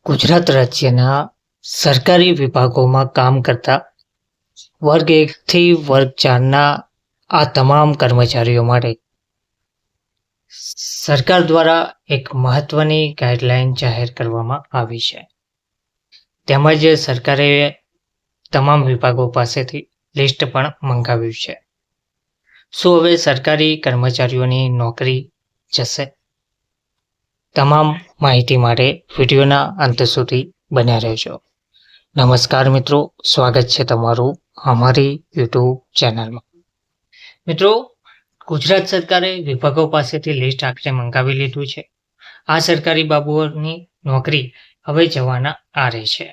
ગુજરાત રાજ્યના સરકારી વિભાગોમાં કામ કરતા વર્ગ 1 થી વર્ગ 4ના આ તમામ કર્મચારીઓ માટે સરકાર દ્વારા એક મહત્વની ગાઈડલાઈન જાહેર કરવામાં આવી છે. તેમજ સરકારે તમામ વિભાગો પાસેથી લિસ્ટ પણ મંગાવ્યું છે. શું હવે સરકારી કર્મચારીઓની નોકરી જશે? તમામ માહિતી માટે વિડીયોના અંત સુધી બન્યા રહેજો. નમસ્કાર મિત્રો, સ્વાગત છે તમારું અમારી યુટ્યુબ ચેનલમાં. મિત્રો, ગુજરાત સરકારે વિભાગો પાસેથી લિસ્ટ આખરે મંગાવી લીધું છે. આ સરકારી બાબુઓની નોકરી હવે જવાના આરે છે.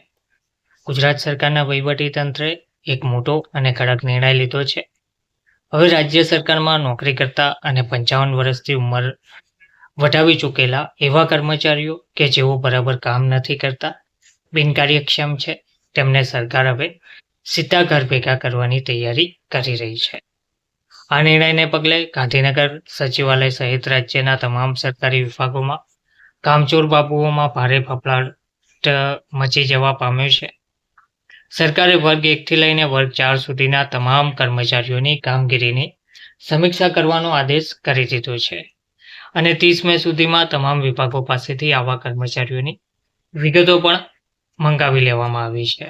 ગુજરાત સરકારના વહીવટીતંત્રે એક મોટો અને કડક નિર્ણય લીધો છે. હવે રાજ્ય સરકારમાં નોકરી કરતા અને 55 વર્ષથી ઉંમર વટાવી ચૂકેલા એવા કર્મચારીઓ કે જેઓ બરાબર કામ નથી કરતા, બિનકાર્યક્ષમ છે, તેમને સરકાર હવે સીધા ઘર ભેગા કરવાની તૈયારી કરી રહી છે. આ નિર્ણયને પગલે ગાંધીનગર સચિવાલય સહિત રાજ્યના તમામ સરકારી વિભાગોમાં કામચોર બાબુઓમાં ભારે ફફડાટ મચી જવા પામ્યો છે. સરકારે વર્ગ 1 થી લઈને વર્ગ 4 સુધીના તમામ કર્મચારીઓની કામગીરીની સમીક્ષા કરવાનો આદેશ કરી દીધો છે અને 30 મે સુધીમાં તમામ વિભાગો પાસેથી આવા કર્મચારીઓની વિગતો પણ મંગાવી લેવામાં આવી છે.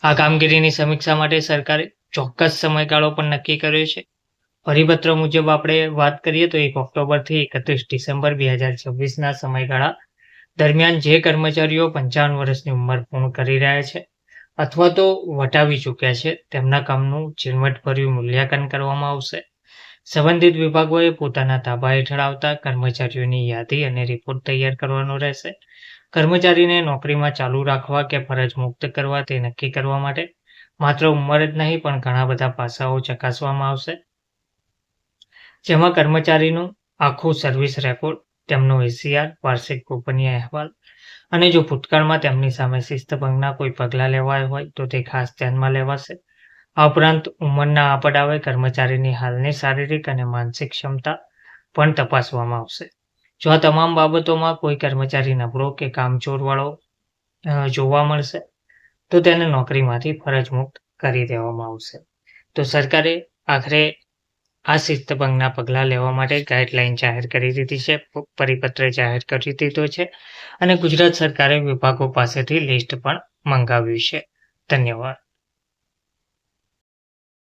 આ કામગીરીની સમીક્ષા માટે સરકારે ચોક્કસ સમયગાળો પણ નક્કી કર્યો છે. પરિપત્ર મુજબ આપણે વાત કરીએ તો 1 ઓક્ટોબરથી 31 ડિસેમ્બર 2026ના સમયગાળા દરમિયાન જે કર્મચારીઓ 55 વર્ષની ઉંમર પૂર્ણ કરી રહ્યા છે અથવા તો વટાવી ચૂક્યા છે, તેમના કામનું ઝીણવટભર્યું મૂલ્યાંકન કરવામાં આવશે. સંબંધિત વિભાગોએ પોતાના તાબા હેઠળ આવતા કર્મચારીઓની યાદી અને રિપોર્ટ તૈયાર કરવાનો રહેશે. કર્મચારીને નોકરીમાં ચાલુ રાખવા કે ફરજ મુક્ત કરવા તે નક્કી કરવા માટે માત્ર ઉંમર જ નહીં પણ ઘણા બધા પાસાઓ ચકાસવામાં આવશે, જેમાં કર્મચારીનું આખું સર્વિસ રેકોર્ડ, તેમનો ACR, વાર્ષિક ગોપનીય અહેવાલ અને જો ભૂતકાળમાં તેમની સામે શિસ્તભંગના કોઈ પગલાં લેવાયા હોય તો તે ખાસ ધ્યાનમાં લેવાશે. આ ઉપરાંત ઉંમરના આ પડાવે કર્મચારીની હાલની શારીરિક અને માનસિક ક્ષમતા પણ તપાસવામાં આવશે. જો આ તમામ બાબતોમાં કોઈ કર્મચારી નબળો કે કામચોરવાળો જોવા મળશે તો તેને નોકરીમાંથી ફરજ મુક્ત કરી દેવામાં આવશે. તો સરકારે આખરે આ શિસ્તભંગના પગલાં લેવા માટે ગાઈડલાઈન જાહેર કરી દીધી છે, પરિપત્ર જાહેર કરી દીધો છે અને ગુજરાત સરકારે વિભાગો પાસેથી લિસ્ટ પણ મંગાવ્યું છે. ધન્યવાદ.